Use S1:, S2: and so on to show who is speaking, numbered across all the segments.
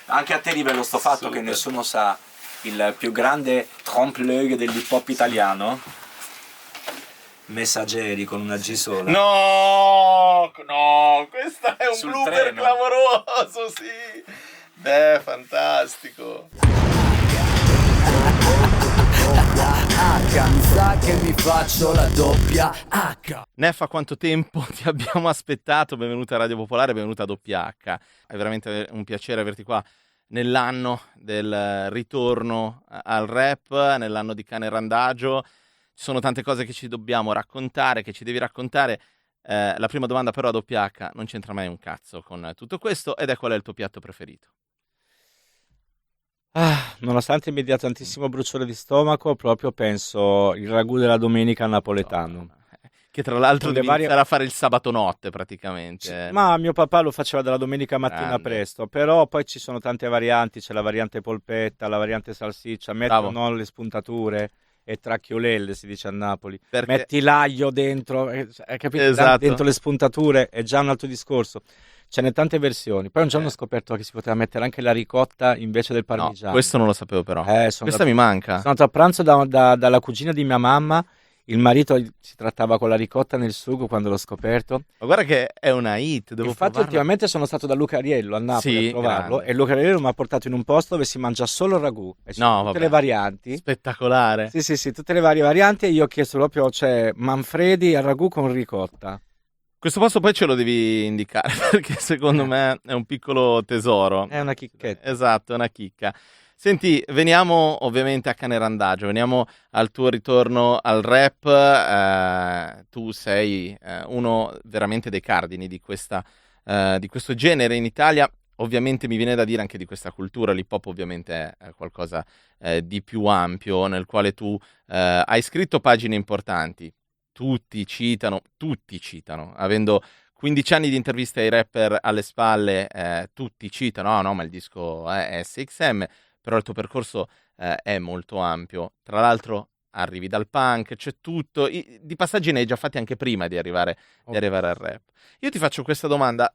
S1: Anche a te livello sto fatto
S2: Super.
S1: che nessuno sa il più grande trompe-l'œil dell'hip hop italiano. Messaggeri con una G sola.
S2: No, questo è un
S1: Sul
S2: blooper
S1: treno.
S2: clamoroso, sì. Beh, fantastico.
S3: Mi sa che mi faccio la doppia H.
S2: Neffa, quanto tempo ti abbiamo aspettato? Benvenuta a Radio Popolare, benvenuta a Doppia H. È veramente un piacere averti qua nell'anno del ritorno al rap, nell'anno di Cane Randagio. Ci sono tante cose che ci dobbiamo raccontare, che ci devi raccontare. La prima domanda però a Doppia H non c'entra mai un cazzo con tutto questo, ed è: qual è il tuo piatto preferito?
S4: Nonostante mi dia tantissimo bruciore di stomaco, proprio penso il ragù della domenica napoletano.
S2: Che tra l'altro
S4: Con le
S2: devi
S4: varie-
S2: iniziare a fare il sabato notte praticamente.
S4: Ma mio papà lo faceva dalla domenica mattina
S2: Grande.
S4: presto, però poi ci sono tante varianti, c'è la variante polpetta, la variante salsiccia, metti
S2: Bravo.
S4: o no le spuntature e tracchiolelle si dice a Napoli,
S2: Perché-
S4: metti l'aglio dentro, hai capito?
S2: Esatto.
S4: Dentro le spuntature è già un altro discorso. Ce n'è tante versioni. Poi un giorno ho scoperto che si poteva mettere anche la ricotta invece del
S2: No,
S4: parmigiano.
S2: questo non lo sapevo però.
S4: Sono
S2: Questa
S4: andato-
S2: mi manca.
S4: Sono andato a pranzo dalla cugina di mia mamma. Il marito si trattava con la ricotta nel sugo quando l'ho scoperto.
S2: Ma guarda che è una hit, devo
S4: Infatti
S2: provarla.
S4: ultimamente sono stato da Luca Ariello a Napoli
S2: Sì,
S4: a trovarlo
S2: grande.
S4: e Luca Ariello mi ha portato in un posto dove si mangia solo il ragù e ci
S2: No,
S4: sono tutte
S2: vabbè.
S4: le varianti.
S2: Spettacolare.
S4: Sì, tutte le varie varianti e io ho chiesto proprio, c'è Manfredi al ragù con ricotta.
S2: Questo posto poi ce lo devi indicare perché secondo me è un piccolo tesoro.
S4: È una chicchetta.
S2: Esatto, è una chicca. Senti, veniamo ovviamente a Cane Randagio, veniamo al tuo ritorno al rap. Tu sei uno veramente dei cardini di questo genere in Italia. Ovviamente mi viene da dire anche di questa cultura. L'hip hop ovviamente è qualcosa di più ampio, nel quale tu hai scritto pagine importanti. Tutti citano, avendo 15 anni di interviste ai rapper alle spalle, tutti citano: no, ma il disco è SXM, però il tuo percorso è molto ampio. Tra l'altro arrivi dal punk, c'è tutto, di passaggi ne hai già fatti anche prima di arrivare al rap. Io ti faccio questa domanda: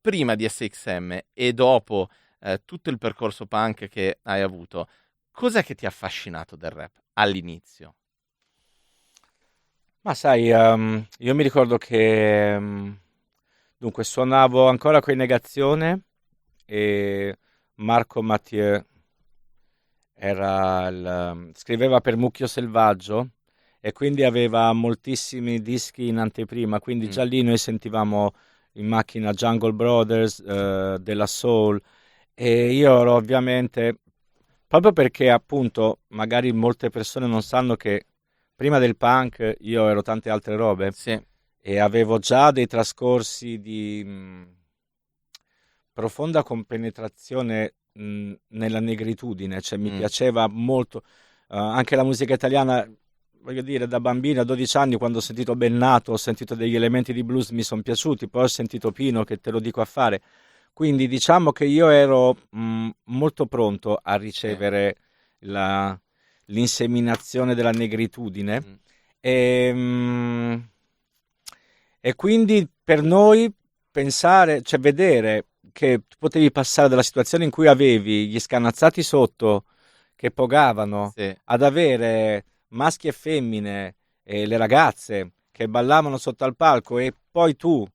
S2: prima di SXM e dopo tutto il percorso punk che hai avuto, cos'è che ti ha affascinato del rap all'inizio?
S4: Ma sai, io mi ricordo che dunque suonavo ancora con Negazione e Marco Mathieu scriveva per Mucchio Selvaggio e quindi aveva moltissimi dischi in anteprima, quindi già lì noi sentivamo in macchina Jungle Brothers, della Soul, e io ero ovviamente, proprio perché appunto magari molte persone non sanno che prima del punk io ero tante altre robe
S2: Sì.
S4: e avevo già dei trascorsi di profonda compenetrazione nella negritudine, cioè mi piaceva molto anche la musica italiana. Voglio dire, da bambino a 12 anni, quando ho sentito Bennato, ho sentito degli elementi di blues, mi sono piaciuti, poi ho sentito Pino, che te lo dico a fare. Quindi diciamo che io ero molto pronto a ricevere l'inseminazione della negritudine e quindi per noi pensare, cioè vedere che potevi passare dalla situazione in cui avevi gli scannazzati sotto che pogavano
S2: Sì.
S4: ad avere maschi e femmine e le ragazze che ballavano sotto al palco e poi tu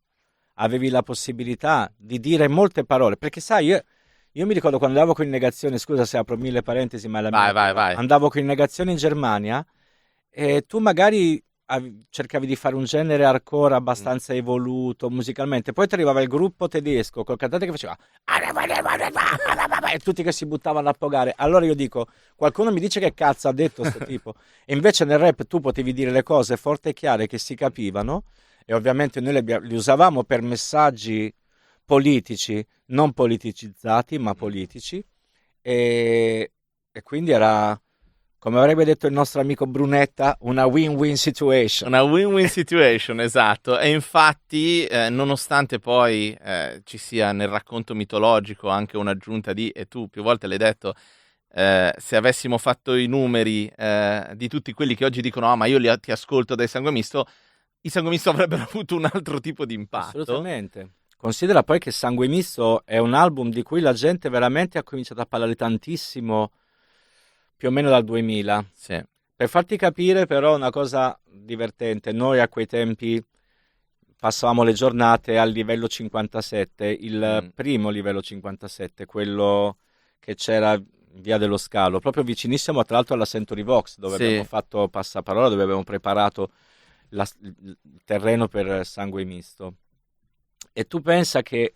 S4: avevi la possibilità di dire molte parole, perché sai, io mi ricordo quando andavo con in Negazione, scusa se apro mille parentesi, ma è la mia
S2: Vai,
S4: vita.
S2: vai.
S4: Andavo con in Negazione in Germania e tu magari cercavi di fare un genere hardcore abbastanza evoluto musicalmente, poi ti arrivava il gruppo tedesco col cantante che faceva e tutti che si buttavano a pogare. Allora io dico, qualcuno mi dice che cazzo ha detto sto tipo, e invece nel rap tu potevi dire le cose forti e chiare che si capivano, e ovviamente noi li usavamo per messaggi politici, non politicizzati ma politici, e quindi era, come avrebbe detto il nostro amico Brunetta, una win-win situation.
S2: Una win-win situation, esatto. E infatti, nonostante poi ci sia nel racconto mitologico anche un'aggiunta di, e tu più volte l'hai detto, se avessimo fatto i numeri di tutti quelli che oggi dicono: ma io ti ascolto dai Sangue Misto, i Sangue Misto avrebbero avuto un altro tipo di impatto.
S4: Assolutamente. Considera poi che Sangue Misto è un album di cui la gente veramente ha cominciato a parlare tantissimo più o meno dal 2000.
S2: Sì.
S4: Per farti capire però una cosa divertente, noi a quei tempi passavamo le giornate al livello 57, il primo livello 57, quello che c'era in Via dello Scalo, proprio vicinissimo tra l'altro alla Century Vox, dove
S2: Sì.
S4: abbiamo fatto passaparola, dove abbiamo preparato il terreno per Sangue Misto. E tu pensa che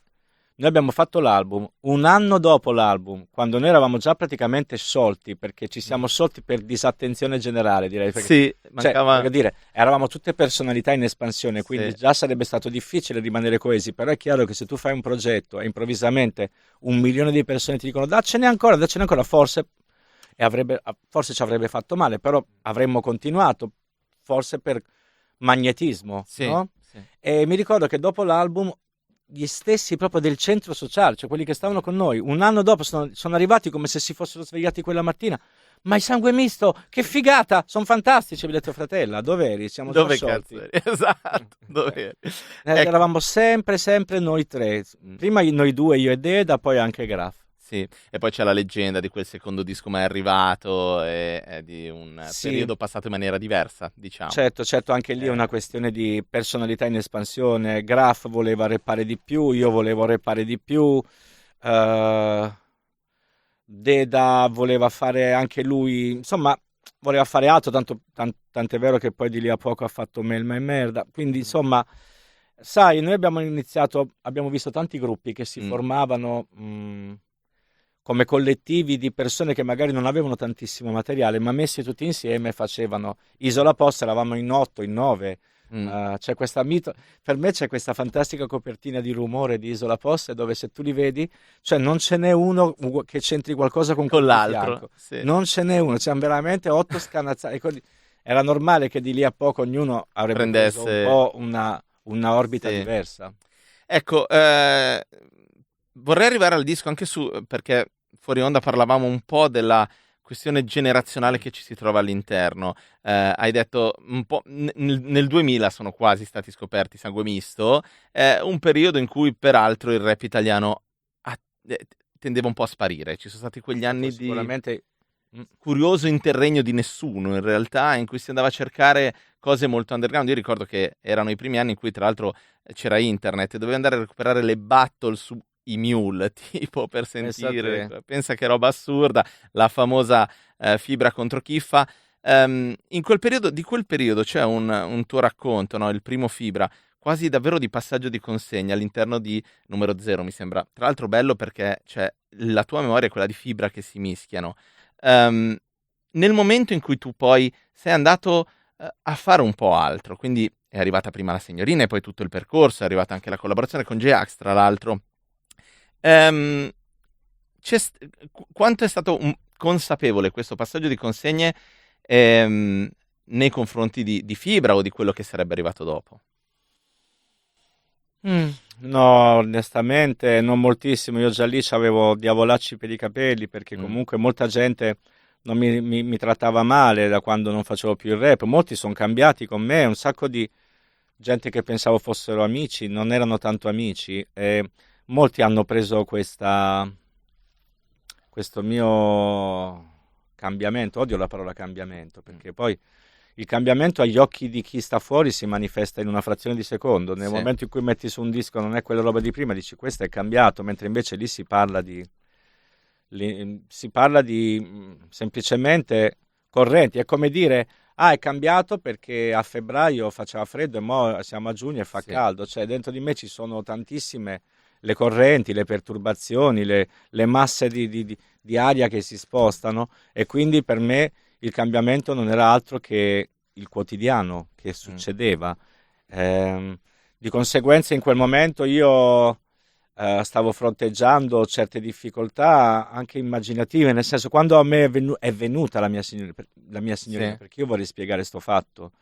S4: noi abbiamo fatto l'album, un anno dopo l'album, quando noi eravamo già praticamente sciolti, perché ci siamo sciolti per disattenzione generale, direi. Perché,
S2: Sì,
S4: cioè,
S2: mancava...
S4: voglio dire, eravamo tutte personalità in espansione, quindi
S2: Sì.
S4: già sarebbe stato difficile rimanere coesi, però è chiaro che se tu fai un progetto e improvvisamente 1 milione di persone ti dicono daccene ancora, forse ci avrebbe fatto male, però avremmo continuato, forse per magnetismo,
S2: Sì,
S4: no?
S2: sì.
S4: E mi ricordo che dopo l'album gli stessi proprio del centro sociale, cioè quelli che stavano con noi, un anno dopo sono arrivati come se si fossero svegliati quella mattina. Ma il Sangue Misto, che figata, sono fantastici. Vi ho detto, fratella, dove eri? Siamo
S2: Dove
S4: già sciolti.
S2: cazzo eri? Esatto, dove eri? Ecco.
S4: Eravamo sempre noi tre. Prima noi due, io e Deda, poi anche Graf.
S2: Sì, e poi c'è la leggenda di quel secondo disco mai arrivato e di un periodo passato in maniera diversa, diciamo.
S4: Certo, anche lì è una questione di personalità in espansione. Graf voleva rappare di più, io volevo rappare di più. Deda voleva fare anche lui, insomma, voleva fare altro, tant'è vero che poi di lì a poco ha fatto Melma e Merda. Quindi, insomma, sai, noi abbiamo visto tanti gruppi che si formavano come collettivi di persone che magari non avevano tantissimo materiale, ma messi tutti insieme facevano Isola Post, eravamo in 8, in 9. C'è questa per me c'è questa fantastica copertina di Rumore di Isola Post, dove se tu li vedi, cioè non ce n'è uno che c'entri qualcosa con
S2: l'altro. Sì.
S4: Non ce n'è uno, c'erano veramente 8 scannazzati. Era normale che di lì a poco ognuno avrebbe preso un po' una orbita diversa.
S2: Ecco, vorrei arrivare al disco anche perché fuori onda parlavamo un po' della questione generazionale che ci si trova all'interno. Hai detto un po' nel 2000 sono quasi stati scoperti Sangue Misto, un periodo in cui peraltro il rap italiano tendeva un po' a sparire. Ci sono stati quegli anni
S4: sicuramente
S2: di curioso interregno di nessuno, in realtà, in cui si andava a cercare cose molto underground. Io ricordo che erano i primi anni in cui tra l'altro c'era internet e dovevi andare a recuperare le battle su i Mule, tipo, per sentire. Pensa che roba assurda, la famosa Fibra contro Kiffa. Di quel periodo c'è un tuo racconto, no? Il primo Fibra, quasi davvero di passaggio di consegna all'interno di Numero Zero, mi sembra. Tra l'altro bello perché c'è la tua memoria e quella di Fibra che si mischiano. Nel momento in cui tu poi sei andato a fare un po' altro, quindi è arrivata prima la Signorina e poi tutto il percorso, è arrivata anche la collaborazione con J-Ax, tra l'altro. Quanto è stato consapevole questo passaggio di consegne nei confronti di Fibra o di quello che sarebbe arrivato dopo?
S4: No, onestamente non moltissimo. Io già lì avevo diavolacci per i capelli, perché comunque molta gente non mi trattava male da quando non facevo più il rap. Molti sono cambiati con me, un sacco di gente che pensavo fossero amici non erano tanto amici, e molti hanno preso questo mio cambiamento. Odio la parola cambiamento, perché poi il cambiamento agli occhi di chi sta fuori si manifesta in una frazione di secondo. Nel momento in cui metti su un disco non è quella roba di prima, dici questo è cambiato, mentre invece lì si parla di semplicemente correnti. È come dire è cambiato perché a febbraio faceva freddo e mo siamo a giugno e fa caldo. Cioè dentro di me ci sono tantissime le correnti, le perturbazioni, le masse di aria che si spostano, e quindi per me il cambiamento non era altro che il quotidiano che succedeva. Di conseguenza in quel momento io stavo fronteggiando certe difficoltà anche immaginative, nel senso, quando a me è venuta la mia signorina, perché io vorrei spiegare sto fatto.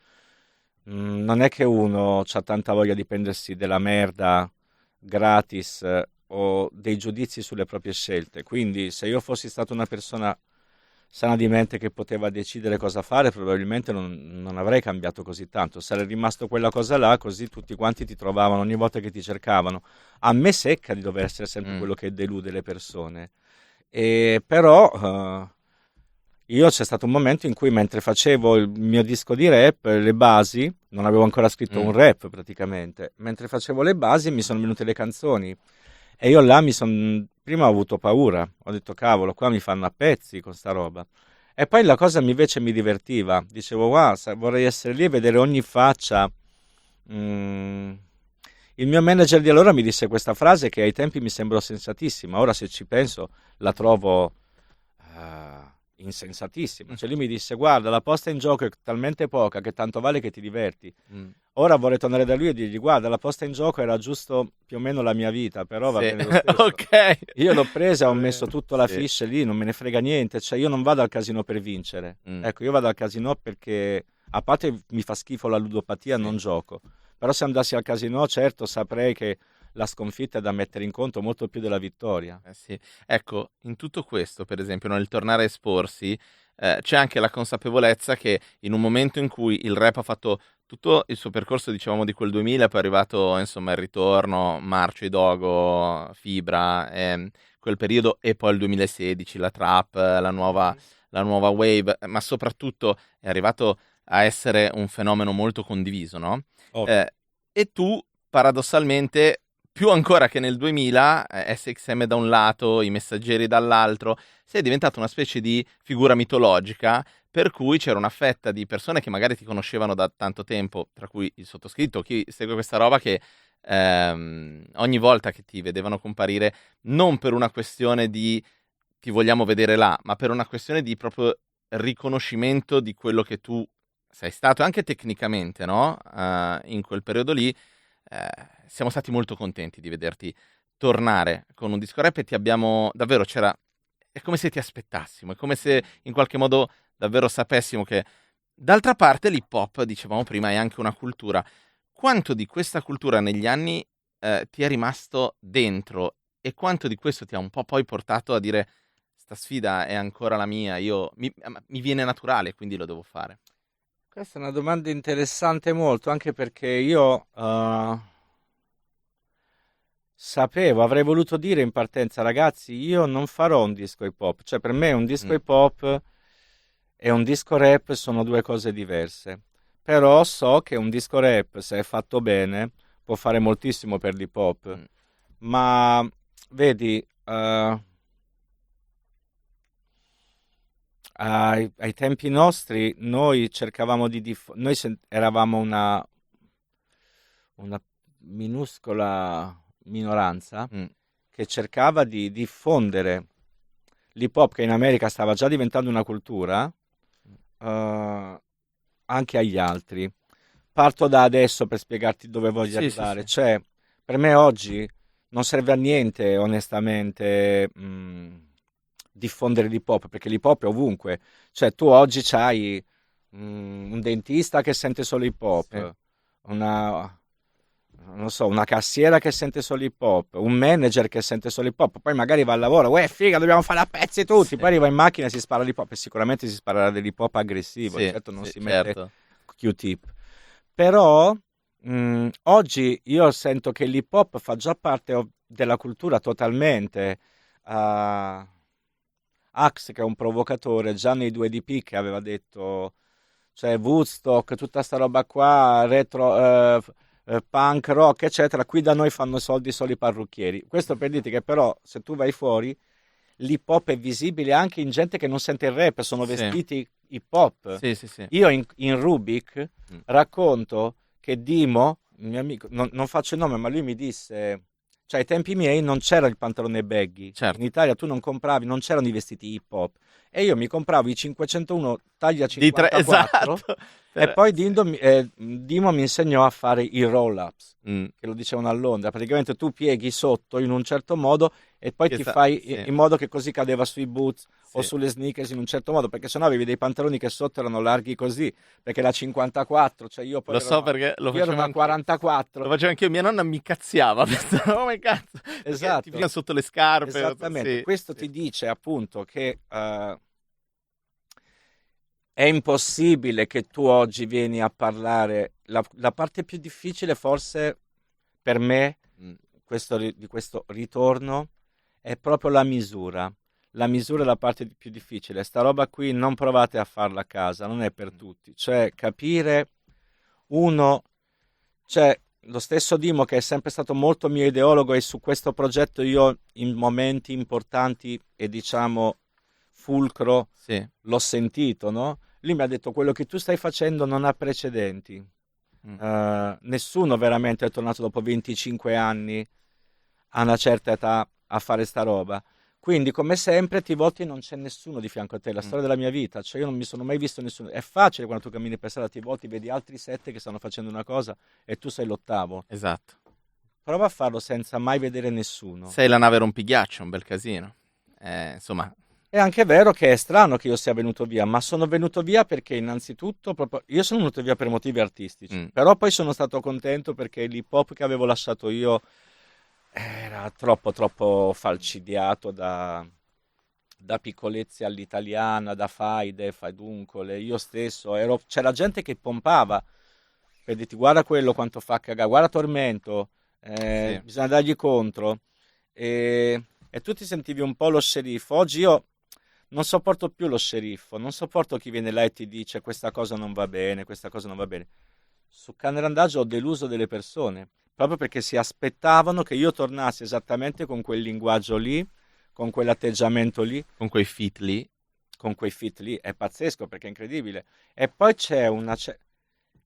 S4: Non è che uno ha tanta voglia di prendersi della merda gratis o dei giudizi sulle proprie scelte. Quindi se io fossi stata una persona sana di mente che poteva decidere cosa fare, probabilmente non avrei cambiato così tanto. Sarei rimasto quella cosa là, così tutti quanti ti trovavano ogni volta che ti cercavano. A me secca di dover essere sempre quello che delude le persone. Però io c'è stato un momento in cui mentre facevo il mio disco di rap, le basi, non avevo ancora scritto un rap praticamente, mentre facevo le basi mi sono venute le canzoni. E io là prima ho avuto paura, ho detto cavolo, qua mi fanno a pezzi con sta roba. E poi la cosa invece mi divertiva, dicevo wow, vorrei essere lì e vedere ogni faccia. Mm. Il mio manager di allora mi disse questa frase che ai tempi mi sembrò sensatissima, ora se ci penso la trovo insensatissima. Cioè lui mi disse guarda, la posta in gioco è talmente poca che tanto vale che ti diverti. Ora vorrei tornare da lui e dirgli guarda, la posta in gioco era giusto più o meno la mia vita, però va bene lo stesso.
S2: Ok.
S4: Io l'ho presa, ho messo tutta la fiche lì, non me ne frega niente, cioè io non vado al casino per vincere. Ecco, io vado al casino perché a parte mi fa schifo la ludopatia, non gioco. Però se andassi al casino, certo, saprei che la sconfitta è da mettere in conto molto più della vittoria.
S2: Sì. Ecco, in tutto questo, per esempio, nel tornare a esporsi, c'è anche la consapevolezza che in un momento in cui il rap ha fatto tutto il suo percorso, dicevamo, di quel 2000, poi è arrivato, insomma, il ritorno, Marcio, Dogo, Fibra, quel periodo, e poi il 2016, la trap, la nuova wave, ma soprattutto è arrivato a essere un fenomeno molto condiviso, no? E tu, paradossalmente, più ancora che nel 2000, SXM da un lato, i Messaggeri dall'altro, sei diventato una specie di figura mitologica, per cui c'era una fetta di persone che magari ti conoscevano da tanto tempo, tra cui il sottoscritto, chi segue questa roba, che ogni volta che ti vedevano comparire, non per una questione di ti vogliamo vedere là, ma per una questione di proprio riconoscimento di quello che tu sei stato, anche tecnicamente, no? In quel periodo lì, siamo stati molto contenti di vederti tornare con un disco rap e ti abbiamo davvero, è come se ti aspettassimo, è come se in qualche modo davvero sapessimo che d'altra parte l'hip hop, dicevamo prima, è anche una cultura. Quanto di questa cultura negli anni ti è rimasto dentro e quanto di questo ti ha un po' poi portato a dire sta sfida è ancora la mia, mi viene naturale, quindi lo devo fare?
S4: Questa è una domanda interessante molto, anche perché io avrei voluto dire in partenza, ragazzi, io non farò un disco hip hop, cioè per me un disco hip hop e un disco rap sono due cose diverse, però so che un disco rap, se è fatto bene, può fare moltissimo per l'hip hop, ma vedi, ai tempi nostri noi cercavamo noi eravamo una minuscola minoranza che cercava di diffondere l'hip hop, che in America stava già diventando una cultura, anche agli altri. Parto da adesso per spiegarti dove voglio arrivare.
S2: Sì.
S4: Cioè, per me oggi non serve a niente, onestamente, diffondere l'hip hop, perché l'hip hop è ovunque. Cioè, tu oggi c'hai un dentista che sente solo hip hop, una cassiera che sente solo hip hop, un manager che sente solo hip hop, poi magari va al lavoro, figa, dobbiamo fare a pezzi tutti, poi arriva in macchina e si spara l'hip hop, e sicuramente si sparerà dell'hip hop aggressivo, certo non si mette Q-tip. Però oggi io sento che l'hip hop fa già parte della cultura totalmente. Axe, che è un provocatore, già nei 2DP che aveva detto, cioè Woodstock, tutta sta roba qua, retro, punk, rock, eccetera, qui da noi fanno soldi solo i parrucchieri. Questo per dirti che però se tu vai fuori, l'hip hop è visibile anche in gente che non sente il rap, sono vestiti hip hop.
S2: Sì.
S4: Io in Rubik racconto che Dimo, il mio amico, non faccio il nome, ma lui mi disse, cioè ai tempi miei non c'era il pantalone baggy,
S2: certo.
S4: In Italia tu non compravi, non c'erano i vestiti hip hop, e io mi compravo i 501 taglia 54,
S2: esatto.
S4: E poi Dimo mi insegnò a fare i roll-ups, che lo dicevano a Londra. Praticamente tu pieghi sotto in un certo modo e poi fai in modo che così cadeva sui boots o sulle sneakers in un certo modo, perché sennò avevi dei pantaloni che sotto erano larghi così, perché la 54, cioè io poi
S2: perché lo
S4: io ero da 44.
S2: Lo facevo anche io, mia nonna mi cazziava, come cazzo,
S4: esatto,
S2: ti fino sotto le scarpe.
S4: Esattamente, questo ti dice appunto che è impossibile che tu oggi vieni a parlare. La parte più difficile forse per me
S2: Mm.
S4: di questo ritorno è proprio la misura. La misura è la parte più difficile. Sta roba qui non provate a farla a casa, non è per tutti. Cioè capire uno, cioè lo stesso Dimo che è sempre stato molto mio ideologo e su questo progetto io in momenti importanti e diciamo fulcro
S2: Sì.
S4: l'ho sentito, no? Lui mi ha detto quello che tu stai facendo non ha precedenti. Nessuno veramente è tornato dopo 25 anni a una certa età a fare sta roba. Quindi, come sempre, ti volti e non c'è nessuno di fianco a te. La storia della mia vita, cioè io non mi sono mai visto nessuno. È facile quando tu cammini per strada, ti volti, vedi altri 7 che stanno facendo una cosa e tu sei l'8º.
S2: Esatto.
S4: Prova a farlo senza mai vedere nessuno.
S2: Sei la nave rompighiaccio, un bel casino. Insomma,
S4: È anche vero che è strano che io sia venuto via, ma sono venuto via perché innanzitutto io sono venuto via per motivi artistici, però poi sono stato contento perché l'hip hop che avevo lasciato io era troppo falcidiato da piccolezze all'italiana, da faide, faiduncole. Io stesso c'era gente che pompava per dirti guarda quello quanto fa cagare, guarda Tormento,
S2: Sì.
S4: bisogna dargli contro. E tu ti sentivi un po' lo sceriffo. Oggi io non sopporto più lo sceriffo, non sopporto chi viene là e ti dice questa cosa non va bene, questa cosa non va bene. Su Canerandaggio ho deluso delle persone, proprio perché si aspettavano che io tornassi esattamente con quel linguaggio lì, con quell'atteggiamento lì,
S2: con quei fit lì.
S4: con quei fit lì. È pazzesco perché è incredibile. E poi c'è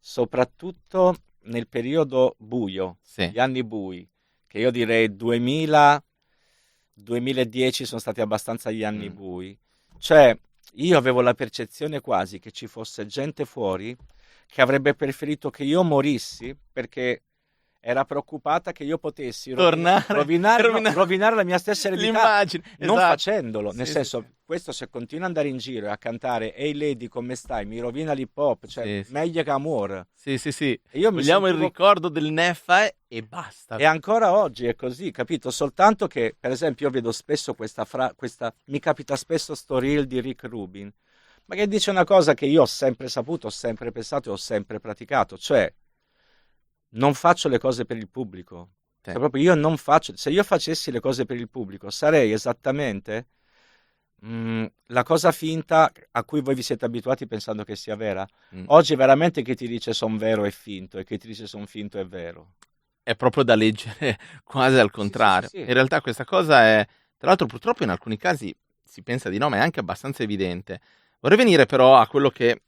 S4: soprattutto nel periodo buio,
S2: Sì.
S4: gli anni bui, che io direi 2010 sono stati abbastanza gli anni bui. Cioè, io avevo la percezione quasi che ci fosse gente fuori che avrebbe preferito che io morissi perché era preoccupata che io potessi rovinare la mia stessa eredità
S2: L'immagine,
S4: non
S2: esatto.
S4: facendolo. Nel
S2: Sì,
S4: senso,
S2: sì.
S4: questo se continua ad andare in giro e a cantare Ehi Lady come stai, mi rovina l'hip hop, cioè
S2: Sì.
S4: meglio che amore.
S2: Sì.
S4: E io mi
S2: Vogliamo il
S4: sentivo-
S2: ricordo del Neffa e basta.
S4: E ancora oggi è così, capito? Soltanto che, per esempio, io vedo spesso mi capita spesso sto reel di Rick Rubin, ma che dice una cosa che io ho sempre saputo, ho sempre pensato e ho sempre praticato, cioè non faccio le cose per il pubblico.
S2: Sì.
S4: Cioè, proprio io non faccio, se io facessi le cose per il pubblico, sarei esattamente la cosa finta a cui voi vi siete abituati pensando che sia vera. Oggi veramente chi ti dice son vero è finto e chi ti dice son finto è vero.
S2: È proprio da leggere quasi al contrario.
S4: Sì.
S2: In realtà questa cosa è, tra l'altro purtroppo in alcuni casi si pensa di no, ma è anche abbastanza evidente. Vorrei venire però a quello che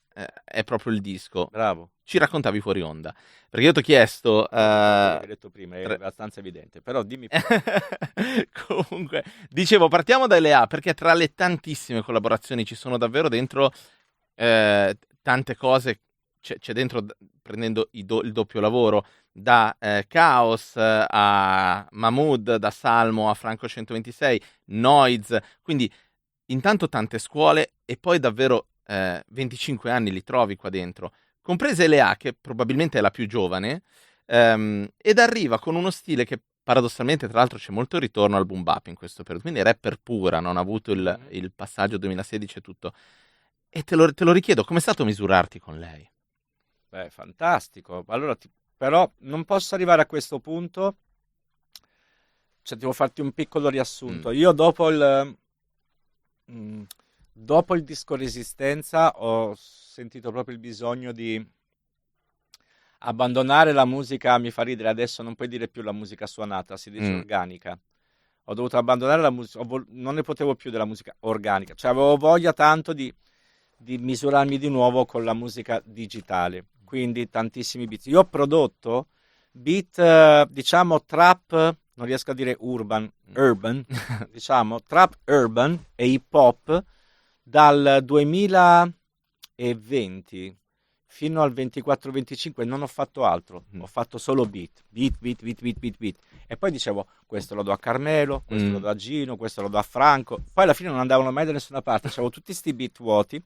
S2: è proprio il disco.
S4: Bravo.
S2: Ci raccontavi fuori onda, perché io ti ho chiesto...
S4: L'hai detto prima, è abbastanza evidente, però dimmi.
S2: Comunque, dicevo, partiamo da LA, perché tra le tantissime collaborazioni ci sono davvero dentro tante cose, c'è dentro, prendendo il doppio lavoro, da Chaos a Mahmood, da Salmo a Franco 126, Noiz, quindi intanto tante scuole e poi davvero 25 anni li trovi qua dentro, comprese LA, che probabilmente è la più giovane, ed arriva con uno stile che paradossalmente, tra l'altro, c'è molto ritorno al boom bap in questo periodo, quindi rapper pura, non ha avuto il passaggio 2016 e tutto. E te lo richiedo, com'è stato misurarti con lei?
S4: Beh, fantastico. Allora, però non posso arrivare a questo punto, cioè devo farti un piccolo riassunto. Io dopo il disco Resistenza ho sentito proprio il bisogno di abbandonare la musica, mi fa ridere, adesso non puoi dire più la musica suonata, si dice organica. Ho dovuto abbandonare la musica, non ne potevo più della musica organica, cioè avevo voglia tanto di misurarmi di nuovo con la musica digitale, quindi tantissimi beat. Io ho prodotto beat, diciamo trap, non riesco a dire urban, diciamo trap urban e hip hop dal 2020 fino al 24-25 non ho fatto altro, ho fatto solo beat. E poi dicevo, questo lo do a Carmelo, questo lo do a Gino, questo lo do a Franco. Poi alla fine non andavano mai da nessuna parte, avevo tutti sti beat vuoti.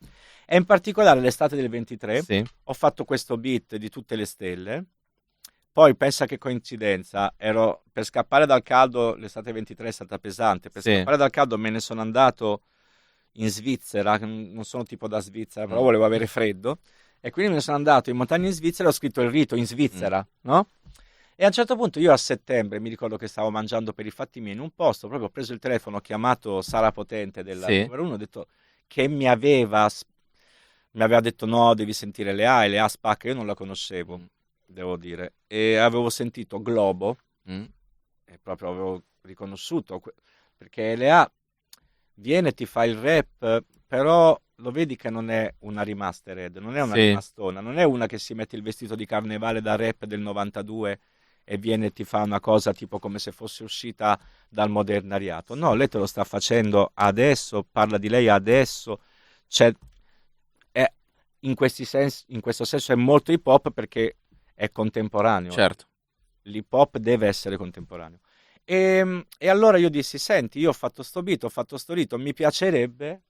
S4: E in particolare l'estate del 23 ho fatto questo beat di Tutte le stelle. Poi pensa che coincidenza, ero per scappare dal caldo, l'estate 23 è stata pesante, per scappare dal caldo me ne sono andato in Svizzera, non sono tipo da Svizzera, però volevo avere freddo, e quindi me ne sono andato in montagna in Svizzera e ho scritto il rito in Svizzera, no? E a un certo punto io a settembre, mi ricordo che stavo mangiando per i fatti miei in un posto, proprio ho preso il telefono, ho chiamato Sara Potente della
S2: Sì.
S4: numero 1, ho detto che mi aveva detto no, devi sentire Lea, e Lea spacca, io non la conoscevo, devo dire, e avevo sentito Globo,
S2: Mm.
S4: e proprio avevo riconosciuto, perché Lea viene, ti fa il rap, però lo vedi che non è una remastered, non è una
S2: Sì.
S4: rimastona, non è una che si mette il vestito di carnevale da rap del 92 e viene e ti fa una cosa tipo come se fosse uscita dal modernariato. No, lei te lo sta facendo adesso, parla di lei adesso, c'è, in questo senso è molto hip hop perché è contemporaneo.
S2: Certo.
S4: L'hip hop deve essere contemporaneo. E allora io dissi, senti, io ho fatto sto beat, ho fatto sto rito, mi piacerebbe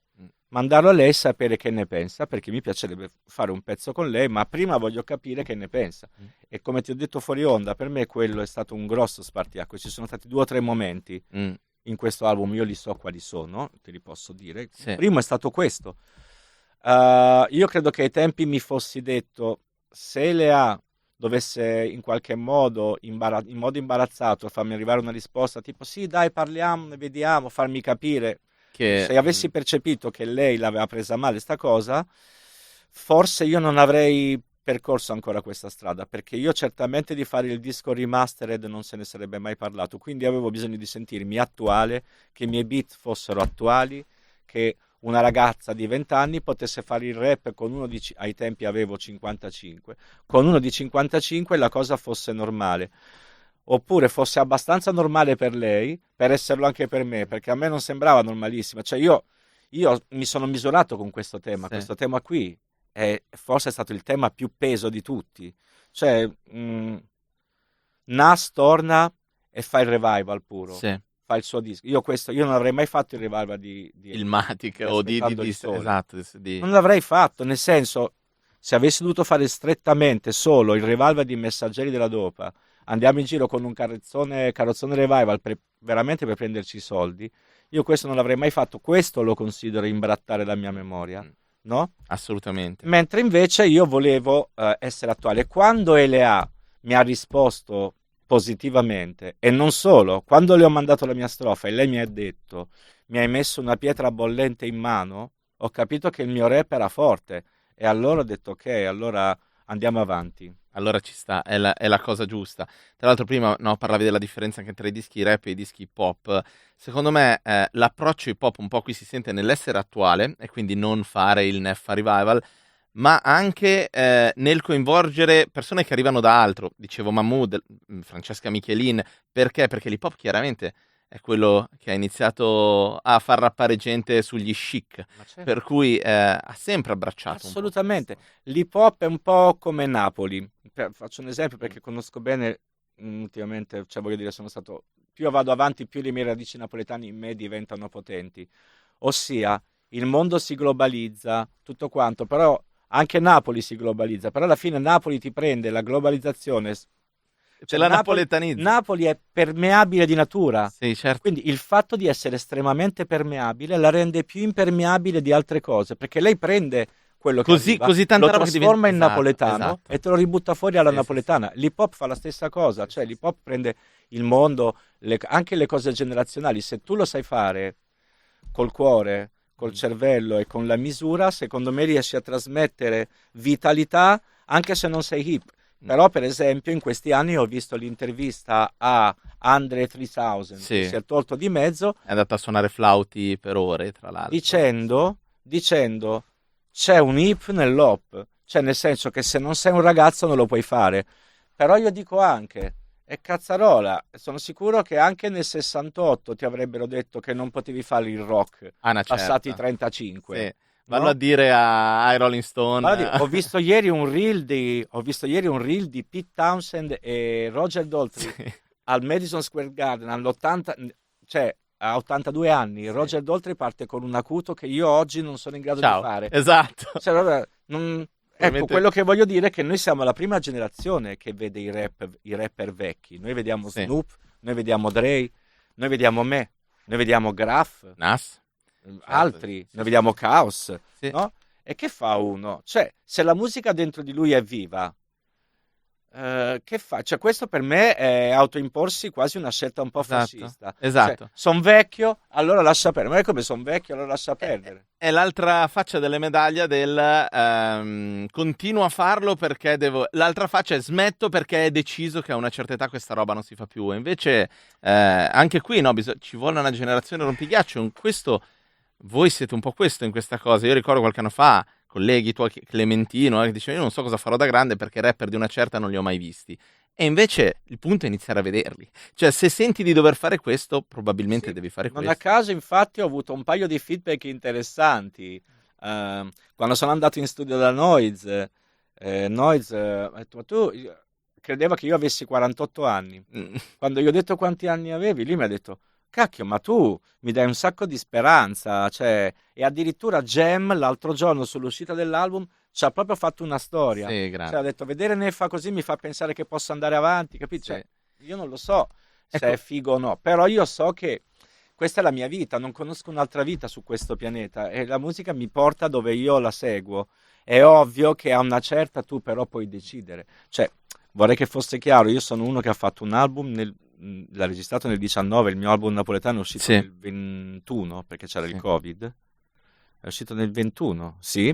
S4: mandarlo a lei e sapere che ne pensa, perché mi piacerebbe fare un pezzo con lei, ma prima voglio capire che ne pensa. E come ti ho detto fuori onda, per me quello è stato un grosso spartiacque. Ci sono stati 2 o 3 momenti in questo album, io li so quali sono, te li posso dire.
S2: Sì.
S4: Il primo è stato questo. Io credo che ai tempi mi fossi detto, se Lea dovesse in qualche modo, in modo imbarazzato, farmi arrivare una risposta tipo sì, dai, parliamo, vediamo, farmi capire,
S2: Che,
S4: se avessi percepito che lei l'aveva presa male sta cosa, forse io non avrei percorso ancora questa strada, perché io certamente di fare il disco remastered non se ne sarebbe mai parlato, quindi avevo bisogno di sentirmi attuale, che i miei beat fossero attuali, che una ragazza di 20 anni potesse fare il rap con uno ai tempi avevo 55, con uno di 55 la cosa fosse normale, oppure fosse abbastanza normale per lei per esserlo anche per me, perché a me non sembrava normalissima. Cioè io mi sono misurato con questo tema,
S2: Sì.
S4: questo tema qui è forse stato il tema più peso di tutti. Cioè Nas torna e fa il revival puro,
S2: sì,
S4: fa il suo disco. Io non avrei mai fatto il revival di
S2: il Matic
S4: di
S2: o
S4: Aspettando il Sole.
S2: esatto,
S4: Non l'avrei fatto, nel senso, se avessi dovuto fare strettamente solo il revival di Messaggeri della Dopa, andiamo in giro con un carrozzone revival veramente per prenderci i soldi, io questo non l'avrei mai fatto, questo lo considero imbrattare la mia memoria, no?
S2: assolutamente.
S4: Mentre invece io volevo essere attuale. Quando Elea mi ha risposto positivamente, e non solo, quando le ho mandato la mia strofa e lei mi ha detto mi hai messo una pietra bollente in mano, ho capito che il mio rap era forte e allora ho detto ok, allora andiamo avanti.
S2: Allora ci sta, è la cosa giusta. Tra l'altro prima parlavi della differenza anche tra i dischi rap e i dischi hip hop. Secondo me l'approccio hip hop un po' qui si sente nell'essere attuale e quindi non fare il Neffa Revival, ma anche nel coinvolgere persone che arrivano da altro. Dicevo Mahmood, Francesca Michelin, perché? Perché l'hip hop chiaramente è quello che ha iniziato a far rappare gente sugli chic, per cui ha sempre abbracciato
S4: assolutamente. L'hip hop è un po' come Napoli. Faccio un esempio perché conosco bene ultimamente, cioè voglio dire, sono stato più vado avanti, più le mie radici napoletane in me diventano potenti. Ossia, il mondo si globalizza, tutto quanto, però anche Napoli si globalizza, però alla fine Napoli ti prende la globalizzazione.
S2: Cioè, la napoletanizza.
S4: Napoli è permeabile di natura.
S2: Sì, certo.
S4: Quindi il fatto di essere estremamente permeabile la rende più impermeabile di altre cose, perché lei prende quello che arriva,
S2: così tanta
S4: lo
S2: roba che
S4: trasforma in
S2: diventa-
S4: napoletano
S2: esatto.
S4: e te lo ributta fuori alla
S2: Sì,
S4: napoletana. L'hip hop fa la stessa cosa, cioè l'hip hop prende il mondo, anche le cose generazionali. Se tu lo sai fare col cuore, col cervello e con la misura, secondo me riesci a trasmettere vitalità anche se non sei hip. Però, per esempio, in questi anni ho visto l'intervista a Andre 3000,
S2: Sì.
S4: che si è tolto di mezzo,
S2: È andata a suonare flauti per ore, tra l'altro.
S4: dicendo c'è un hip nell'hop, cioè nel senso che se non sei un ragazzo non lo puoi fare. Però io dico anche, è cazzarola, sono sicuro che anche nel 68 ti avrebbero detto che non potevi fare il rock,
S2: Una
S4: passati
S2: certa.
S4: 35.
S2: Sì. Vanno
S4: no?
S2: a dire ai Rolling Stone.
S4: Guarda, ho visto ieri un reel di Pete Townsend e Roger Daltrey
S2: Sì.
S4: al Madison Square Garden all'80, cioè a 82 anni.
S2: Sì.
S4: Roger Daltrey parte con un acuto che io oggi non sono in grado
S2: Ciao.
S4: di fare.
S2: Esatto.
S4: Cioè, vabbè, ecco,
S2: Ovviamente-
S4: quello che voglio dire è che noi siamo la prima generazione che vede i rapper vecchi. Noi vediamo
S2: Sì.
S4: Snoop, noi vediamo Dre, noi vediamo me, noi vediamo Graf.
S2: Nas.
S4: altri, ne vediamo Caos,
S2: Sì.
S4: no? E che fa uno? Cioè, se la musica dentro di lui è viva, che fa? Cioè, questo per me è autoimporsi quasi una scelta un po'
S2: Esatto,
S4: fascista.
S2: esatto.
S4: Cioè, son vecchio, allora lascia perdere. Ma è come son vecchio, allora lascia perdere.
S2: È l'altra faccia delle medaglie del continuo a farlo perché devo. L'altra faccia è smetto perché è deciso che a una certa età questa roba non si fa più. E invece anche qui no, ci vuole una generazione rompighiaccio. In questo voi siete un po' questo in questa cosa. Io ricordo qualche anno fa, colleghi tuoi, Clementino, che dicevano io non so cosa farò da grande perché rapper di una certa non li ho mai visti. E invece il punto è iniziare a vederli. Cioè, se senti di dover fare questo, probabilmente
S4: Sì,
S2: devi fare
S4: non
S2: questo.
S4: a caso, infatti, ho avuto un paio di feedback interessanti. Quando sono andato in studio da Noise, Noise ha detto, ma tu credeva che io avessi 48 anni.
S2: Mm.
S4: Quando gli ho detto quanti anni avevi, lui mi ha detto, cacchio, ma tu mi dai un sacco di speranza. Cioè, e addirittura Jam, l'altro giorno, sull'uscita dell'album, ci ha proprio fatto una storia.
S2: Sì,
S4: Cioè,
S2: grazie.
S4: ha detto, vedere Neffa così mi fa pensare che posso andare avanti, capito?
S2: Sì.
S4: Cioè, io non lo so se
S2: Ecco.
S4: è figo o no, però io so che questa è la mia vita, non conosco un'altra vita su questo pianeta e la musica mi porta dove io la seguo. È ovvio che a una certa tu però puoi decidere. Cioè, vorrei che fosse chiaro, io sono uno che ha fatto un album, l'ha registrato nel 19, il mio album napoletano è uscito
S2: Sì.
S4: nel 21 perché c'era
S2: Sì.
S4: il Covid. È uscito nel 21, sì.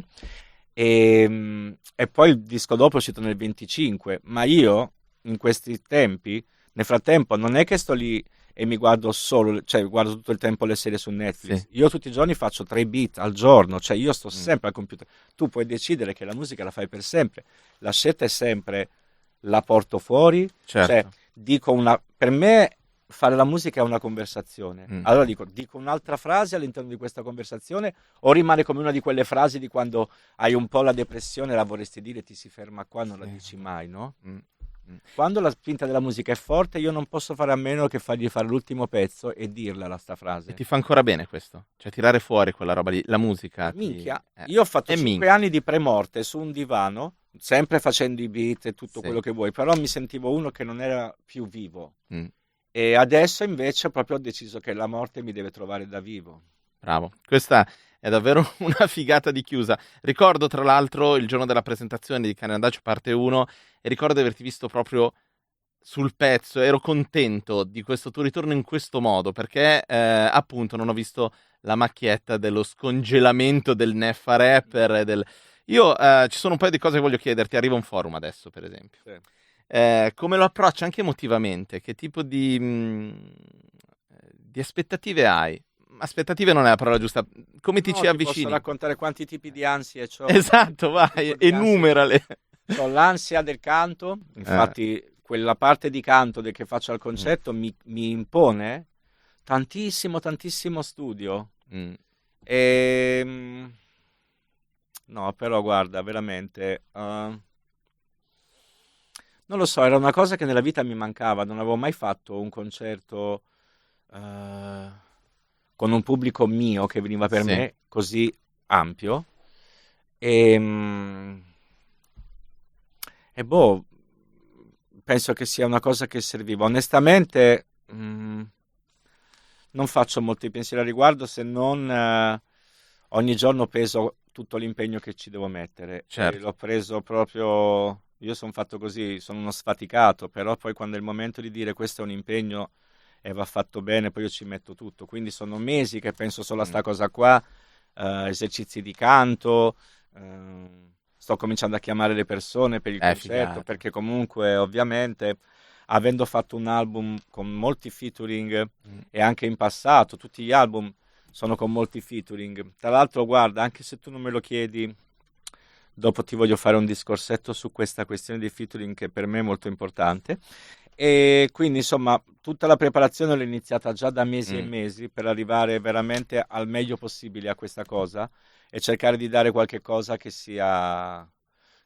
S4: E poi il disco dopo è uscito nel 25, ma io in questi tempi, nel frattempo, non è che sto lì e mi guardo solo, cioè guardo tutto il tempo le serie su Netflix.
S2: Sì.
S4: Io tutti i giorni faccio 3 beat al giorno, cioè io sto
S2: Mm.
S4: sempre al computer. Tu puoi decidere che la musica la fai per sempre. La scelta è sempre la porto fuori,
S2: Certo.
S4: cioè dico una per me fare la musica è una conversazione.
S2: Mm.
S4: Allora dico un'altra frase all'interno di questa conversazione o rimane come una di quelle frasi di quando hai un po' la depressione la vorresti dire ti si ferma qua, non la
S2: Sì.
S4: dici mai, no?
S2: Mm.
S4: Quando la spinta della musica è forte, io non posso fare a meno che fargli fare l'ultimo pezzo e dirla sta frase.
S2: E ti fa ancora bene questo? Cioè tirare fuori quella roba lì, la musica.
S4: Minchia,
S2: ti...
S4: io ho fatto
S2: è
S4: 5
S2: minchia.
S4: anni di premorte su un divano, sempre facendo i beat e tutto
S2: Sì.
S4: quello che vuoi, però mi sentivo uno che non era più vivo.
S2: Mm.
S4: E adesso invece proprio ho deciso che la morte mi deve trovare da vivo.
S2: Bravo, questa è davvero una figata di chiusa. Ricordo tra l'altro il giorno della presentazione di Canandaccio parte 1 e ricordo di averti visto proprio sul pezzo, ero contento di questo tuo ritorno in questo modo perché appunto non ho visto la macchietta dello scongelamento del Neffa Rapper e del... Io ci sono un paio di cose che voglio chiederti, arriva un forum adesso per esempio.
S4: Sì.
S2: Come lo approcci anche emotivamente? Che tipo di aspettative hai? Aspettative non è la parola giusta. Come ti
S4: No,
S2: ci
S4: ti
S2: avvicini?
S4: posso raccontare quanti tipi di ansie ho.
S2: Esatto, vai,
S4: Tipo di
S2: enumerale.
S4: Ho l'ansia del canto, infatti quella parte di canto che faccio al concerto mi impone tantissimo studio.
S2: Mm.
S4: No, però guarda, veramente... non lo so, era una cosa che nella vita mi mancava, non avevo mai fatto un concerto con un pubblico mio che veniva per
S2: Sì.
S4: me così ampio e boh, penso che sia una cosa che serviva. Onestamente non faccio molti pensieri al riguardo se non ogni giorno peso tutto l'impegno che ci devo mettere.
S2: Certo.
S4: E l'ho preso proprio... Io sono fatto così, sono uno sfaticato, però poi quando è il momento di dire questo è un impegno e va fatto bene, poi io ci metto tutto. Quindi sono mesi che penso solo a sta cosa qua, esercizi di canto, sto cominciando a chiamare le persone per il concerto,
S2: figata.
S4: perché comunque ovviamente avendo fatto un album con molti featuring e anche in passato, tutti gli album sono con molti featuring. Tra l'altro guarda, anche se tu non me lo chiedi, dopo ti voglio fare un discorsetto su questa questione di featuring che per me è molto importante. E quindi insomma tutta la preparazione l'ho iniziata già da mesi e mesi per arrivare veramente al meglio possibile a questa cosa e cercare di dare qualche cosa che sia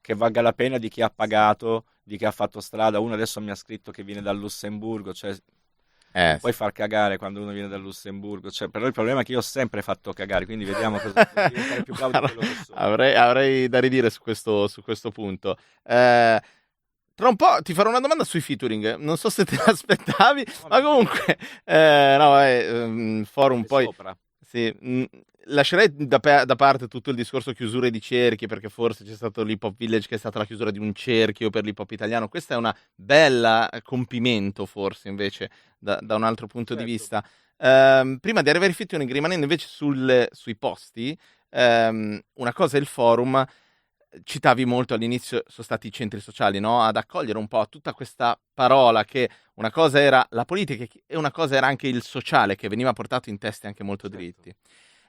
S4: che valga la pena di chi ha pagato, di chi ha fatto strada. Uno adesso mi ha scritto che viene dal Lussemburgo, cioè non puoi far cagare quando uno viene dal Lussemburgo, cioè, però il problema è che io ho sempre fatto cagare, quindi vediamo cosa devo diventare più bravo di quello che sono.
S2: Avrei da ridire su questo punto. Tra un po' ti farò una domanda sui featuring, non so se te l'aspettavi, ma comunque no, forum poi
S4: Sopra.
S2: Sì, lascerei da parte tutto il discorso chiusure di cerchi, perché forse c'è stato l'Hip Hop Village che è stata la chiusura di un cerchio per l'hip hop italiano. Questa è una bella compimento, forse, invece, da un altro punto di
S4: Certo.
S2: vista. Prima di arrivare ai featuring, rimanendo invece sui posti, una cosa è il forum. Citavi molto all'inizio, sono stati i centri sociali, no? Ad accogliere un po' tutta questa parola che una cosa era la politica e una cosa era anche il sociale, che veniva portato in testi anche molto
S4: Certo.
S2: dritti.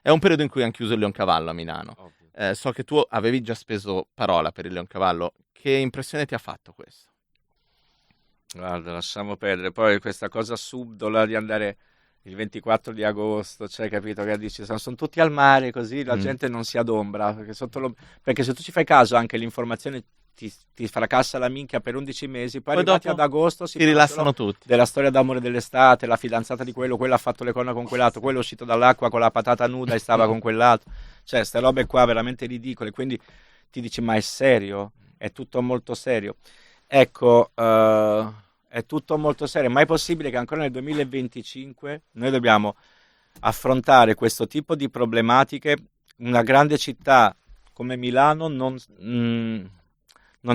S2: È un periodo in cui hanno chiuso il Leoncavallo a Milano.
S4: Ovvio.
S2: So che tu avevi già speso parola per il Leoncavallo. Che impressione ti ha fatto questo?
S4: Guarda, lasciamo perdere. Poi questa cosa subdola di andare il 24 di agosto, cioè, capito, che dici, sono tutti al mare così la gente non si adombra, perché se tu ci fai caso anche l'informazione ti fracassa la minchia per 11 mesi, poi arrivati
S2: dopo
S4: ad agosto si
S2: si
S4: parla
S2: rilassano
S4: solo
S2: tutti.
S4: della storia d'amore dell'estate, la fidanzata di quello ha fatto le corna con quell'altro, quello è uscito dall'acqua con la patata nuda e stava con quell'altro, cioè queste robe qua veramente ridicole, quindi ti dici ma è serio? È tutto molto serio. Ecco, è tutto molto serio, ma è possibile che ancora nel 2025 noi dobbiamo affrontare questo tipo di problematiche? Una grande città come Milano non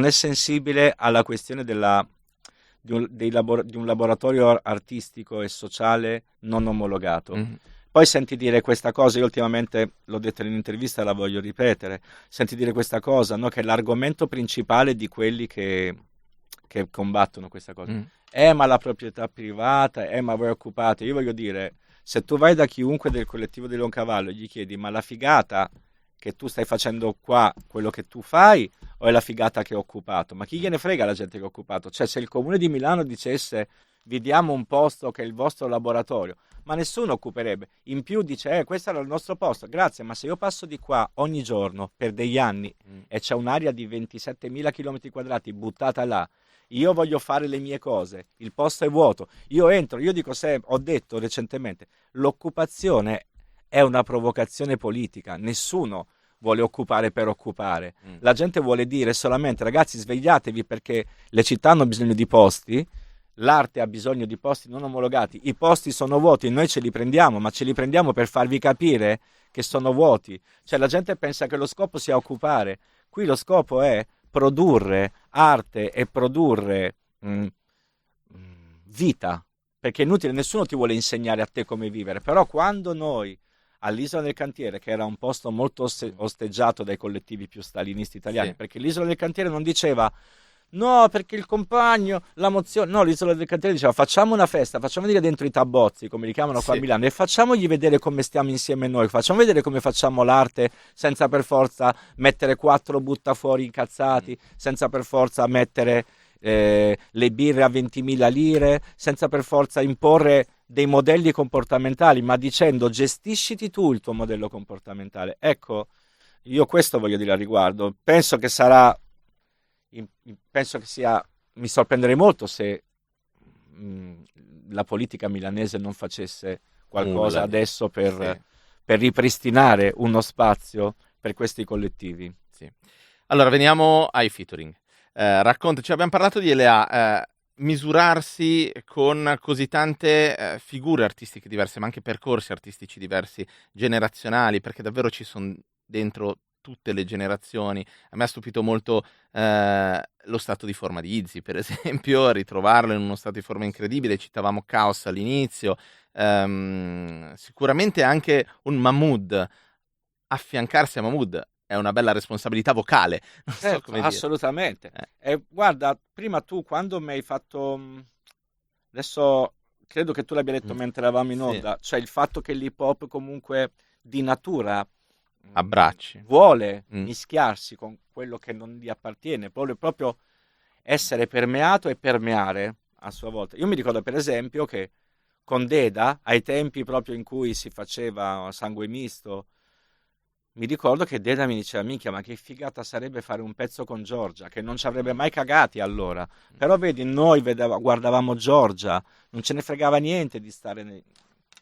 S4: è sensibile alla questione di un laboratorio artistico e sociale non omologato.
S2: Mm.
S4: Poi senti dire questa cosa, io ultimamente l'ho detto in un'intervista e la voglio ripetere, senti dire questa cosa, no? Che è l'argomento principale di quelli che combattono questa cosa. Ma la proprietà privata, ma voi occupate. Io voglio dire, se tu vai da chiunque del collettivo di Leoncavallo e gli chiedi ma la figata che tu stai facendo qua, quello che tu fai, o è la figata che ho occupato? Ma chi gliene frega la gente che ho occupato? Cioè, se il comune di Milano dicesse vi diamo un posto che è il vostro laboratorio, ma nessuno occuperebbe. In più dice, questo era il nostro posto, grazie, ma se io passo di qua ogni giorno per degli anni e c'è un'area di 27.000 km² buttata là, io voglio fare le mie cose, il posto è vuoto, io entro, io dico ho detto recentemente, l'occupazione è una provocazione politica, nessuno vuole occupare per occupare, la gente vuole dire solamente ragazzi svegliatevi perché le città hanno bisogno di posti, l'arte ha bisogno di posti non omologati, i posti sono vuoti, noi ce li prendiamo, ma ce li prendiamo per farvi capire che sono vuoti, cioè la gente pensa che lo scopo sia occupare, qui lo scopo è produrre arte e produrre vita, perché è inutile, nessuno ti vuole insegnare a te come vivere, però quando noi all'Isola del Cantiere, che era un posto molto osteggiato dai collettivi più stalinisti italiani, perché l'Isola del Cantiere non diceva no perché il compagno, la mozione, no, l'Isola del Cantiere diceva facciamo una festa, facciamo vedere dentro i tabbozzi come li chiamano qua a Milano e facciamogli vedere come stiamo insieme noi, facciamo vedere come facciamo l'arte senza per forza mettere 4 buttafuori incazzati, senza per forza mettere le birre a 20.000 lire, senza per forza imporre dei modelli comportamentali, ma dicendo gestisciti tu il tuo modello comportamentale. Ecco, io questo voglio dire al riguardo, penso che mi sorprenderei molto se la politica milanese non facesse qualcosa adesso per ripristinare uno spazio per questi collettivi.
S2: Sì. Allora veniamo ai featuring. Raccontaci, abbiamo parlato di LA, misurarsi con così tante figure artistiche diverse, ma anche percorsi artistici diversi, generazionali, perché davvero ci sono dentro tutte le generazioni. A me ha stupito molto lo stato di forma di Izzy, per esempio, ritrovarlo in uno stato di forma incredibile. Citavamo Caos all'inizio, sicuramente anche un Mahmood, affiancarsi a Mahmood è una bella responsabilità vocale. Non so come dire.
S4: Assolutamente. Guarda, prima tu quando mi hai fatto, adesso credo che tu l'abbia detto mentre eravamo in onda, cioè il fatto che l'hip hop comunque di natura
S2: abbracci,
S4: vuole mischiarsi con quello che non gli appartiene, vuole proprio essere permeato e permeare a sua volta. Io mi ricordo per esempio che con Deda, ai tempi proprio in cui si faceva Sangue Misto, mi ricordo che Deda mi diceva minchia ma che figata sarebbe fare un pezzo con Giorgia, che non ci avrebbe mai cagati allora, però vedi noi guardavamo Giorgia, non ce ne fregava niente di stare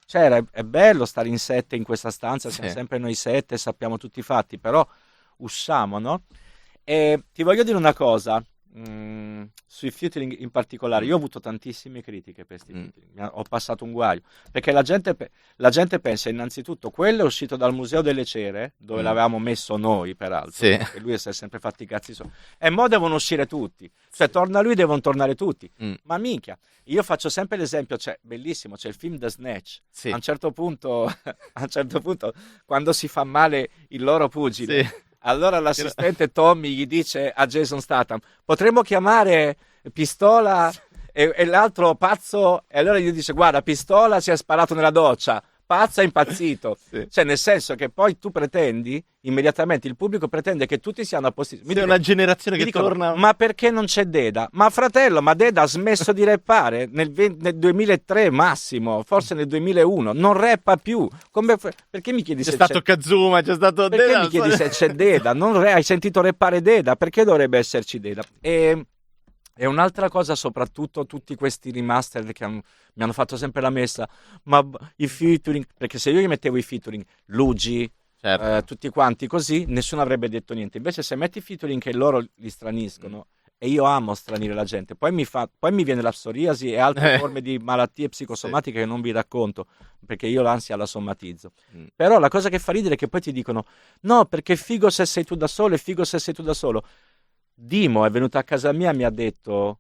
S4: cioè è bello stare in 7 in questa stanza, siamo sempre noi 7, sappiamo tutti i fatti, però usciamo, no? E ti voglio dire una cosa, sui featuring in particolare, io ho avuto tantissime critiche per questi featuring, ho passato un guaio, perché la gente pensa innanzitutto, quello è uscito dal Museo delle Cere, dove l'avevamo messo noi peraltro,
S2: Sì.
S4: e lui si è sempre fatti i cazzi suoi, e mo devono uscire tutti, cioè torna lui, devono tornare tutti, ma minchia, io faccio sempre l'esempio, cioè bellissimo, c'è il film The Snatch,
S2: Sì.
S4: a un certo punto quando si fa male il loro pugile,
S2: Sì.
S4: allora l'assistente Tommy gli dice a Jason Statham: potremmo chiamare Pistola e l'altro pazzo, e allora gli dice: guarda, Pistola si è sparato nella doccia, pazzo è impazzito.
S2: Sì.
S4: Cioè, nel senso che poi tu pretendi, immediatamente il pubblico pretende che tutti siano a posto.
S2: C'è una generazione che torna.
S4: Ma perché non c'è Deda? Ma fratello, ma Deda ha smesso di rappare nel 2003 massimo, forse nel 2001, non rappa più. Perché mi chiedi
S2: C'è
S4: se
S2: stato Kazuma, c'è stato
S4: perché
S2: Deda,
S4: mi chiedi se c'è Deda? Hai sentito rappare Deda? Perché dovrebbe esserci Deda? E un'altra cosa, soprattutto tutti questi remaster che mi hanno fatto sempre la messa, ma i featuring, perché se io gli mettevo i featuring, Luigi,
S2: Certo.
S4: tutti quanti così, nessuno avrebbe detto niente. Invece se metti i featuring che loro li straniscono, e io amo stranire la gente, poi mi viene la psoriasi e altre forme di malattie psicosomatiche che non vi racconto, perché io l'ansia la somatizzo. Però la cosa che fa ridere è che poi ti dicono: no, perché è figo se sei tu da solo, è figo se sei tu da solo. Dimo è venuto a casa mia e mi ha detto: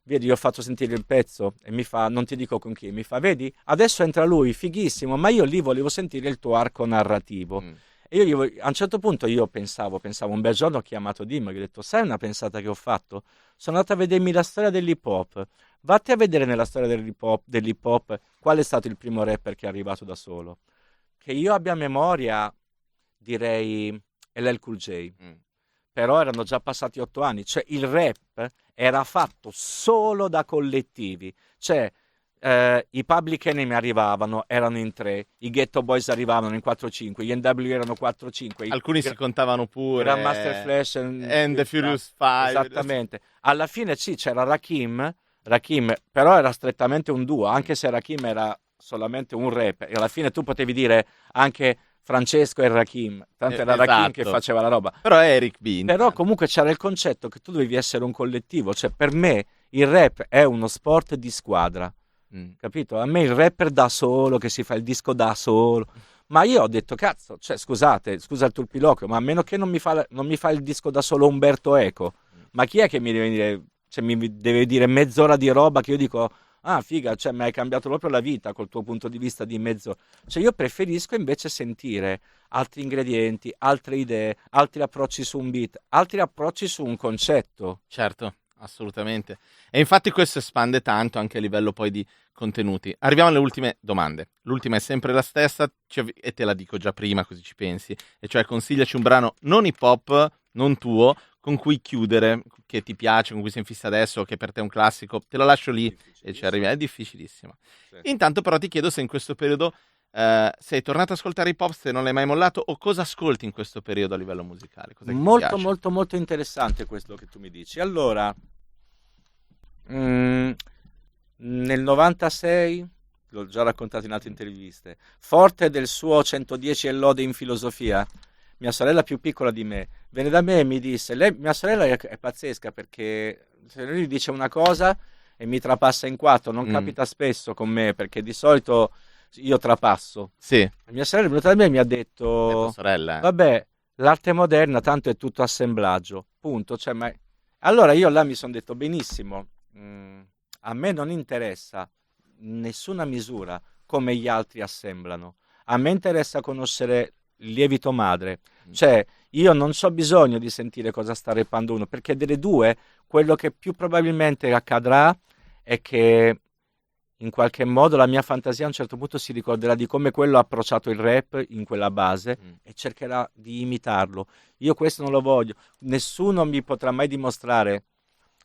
S4: vedi, io ho fatto sentire il pezzo, e mi fa, non ti dico con chi, mi fa: vedi, adesso entra lui, fighissimo, ma io lì volevo sentire il tuo arco narrativo. E a un certo punto io pensavo, un bel giorno ho chiamato Dimo e gli ho detto: sai una pensata che ho fatto? Sono andato a vedermi la storia dell'hip hop. Vatti a vedere nella storia dell'hip hop qual è stato il primo rapper che è arrivato da solo. Che io abbia memoria, direi LL Cool J. Però erano già passati 8 anni, cioè il rap era fatto solo da collettivi, cioè i Public Enemy arrivavano, erano in 3, i Ghetto Boys arrivavano in 4-5, gli NW erano 4-5,
S2: Alcuni si contavano pure.
S4: Grandmaster Flash
S2: and the Furious 5.
S4: Esattamente. Alla fine sì, c'era Rakim, però era strettamente un duo, anche se Rakim era solamente un rap, e alla fine tu potevi dire anche Francesco e Rakim, tanto era Rakim che faceva la roba.
S2: Però è Eric B.
S4: Però comunque c'era il concetto che tu dovevi essere un collettivo, cioè per me il rap è uno sport di squadra, capito? A me il rapper da solo, che si fa il disco da solo, ma io ho detto cazzo, cioè scusa il turpiloquio, ma a meno che non mi fa il disco da solo Umberto Eco, ma chi è che mi deve dire, cioè, mi deve dire mezz'ora di roba che io dico: ah, figa, cioè mi hai cambiato proprio la vita col tuo punto di vista di mezzo. Cioè io preferisco invece sentire altri ingredienti, altre idee, altri approcci su un beat, altri approcci su un concetto.
S2: Certo, assolutamente. E infatti questo espande tanto anche a livello poi di contenuti. Arriviamo alle ultime domande. L'ultima è sempre la stessa, e te la dico già prima così ci pensi, e cioè consigliaci un brano non hip hop, non tuo, con cui chiudere, che ti piace, con cui sei in fissa adesso, che per te è un classico. Te lo lascio lì e ci arrivi. È difficilissima. Sì. Intanto però ti chiedo se in questo periodo sei tornato ad ascoltare hip hop, se non l'hai mai mollato, o cosa ascolti in questo periodo a livello musicale.
S4: Molto molto interessante questo che tu mi dici. Allora, nel 96, l'ho già raccontato in altre interviste, forte del suo 110 e lode in filosofia, mia sorella più piccola di me venne da me e mi disse: mia sorella è pazzesca, perché se lui dice una cosa e mi trapassa in 4, non capita spesso con me, perché di solito io trapasso.
S2: Sì.
S4: Mia sorella è venuta da me e mi ha detto:
S2: sorella,
S4: vabbè, l'arte moderna tanto è tutto assemblaggio, punto. Cioè, allora io là mi sono detto: benissimo, a me non interessa nessuna misura come gli altri assemblano, a me interessa conoscere il lievito madre, cioè io non ho bisogno di sentire cosa sta rappando uno, perché delle due quello che più probabilmente accadrà è che in qualche modo la mia fantasia a un certo punto si ricorderà di come quello ha approcciato il rap in quella base e cercherà di imitarlo. Io questo non lo voglio, nessuno mi potrà mai dimostrare,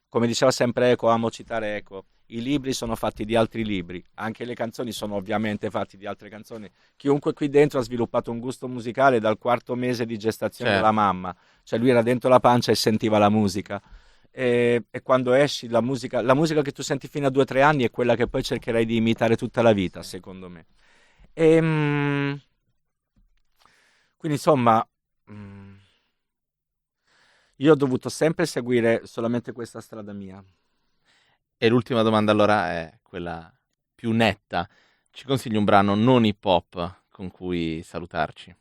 S4: come diceva sempre Eco, amo citare Eco, i libri sono fatti di altri libri, anche le canzoni sono ovviamente fatte di altre canzoni. Chiunque qui dentro ha sviluppato un gusto musicale dal 4º mese di gestazione della mamma, cioè lui era dentro la pancia e sentiva la musica. E quando esci la musica che tu senti fino a 2-3 anni è quella che poi cercherai di imitare tutta la vita, secondo me. Quindi insomma, io ho dovuto sempre seguire solamente questa strada mia.
S2: E l'ultima domanda allora è quella più netta. Ci consigli un brano non hip hop con cui salutarci?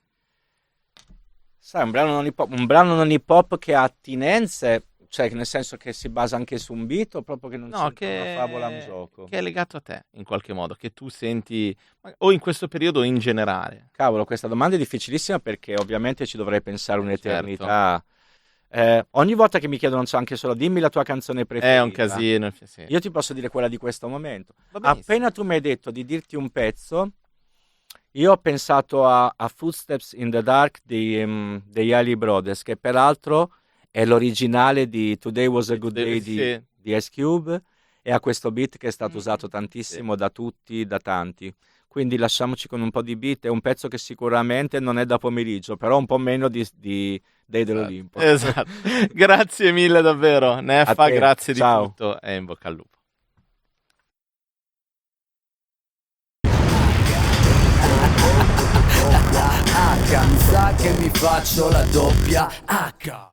S4: Sai, un brano non hip hop che ha attinenze, cioè nel senso che si basa anche su un beat o proprio che non
S2: No,
S4: c'entra una favola, un gioco?
S2: che è legato a te in qualche modo, che tu senti o in questo periodo o in generale.
S4: Cavolo, questa domanda è difficilissima perché ovviamente ci dovrei pensare un'eternità.
S2: Certo.
S4: Ogni volta che mi chiedono anche solo dimmi la tua canzone preferita,
S2: È un casino. Sì.
S4: io ti posso dire quella di questo momento.
S2: Va benissimo.
S4: Appena tu mi hai detto di dirti un pezzo, io ho pensato a Footsteps in the Dark degli Ali Brothers, che peraltro è l'originale di Today Was a Good Day
S2: Sì.
S4: di Ice Cube, e ha questo beat che è stato usato
S2: Sì.
S4: tantissimo da tutti, da tanti. Quindi lasciamoci con un po' di beat, è un pezzo che sicuramente non è da pomeriggio, però un po' meno di Dei dell'Olimpo.
S2: Esatto. Grazie mille davvero, Neffa,
S4: A te,
S2: grazie
S4: ciao.
S2: di tutto e in bocca al lupo.
S3: H, mi sa che mi faccio la doppia H.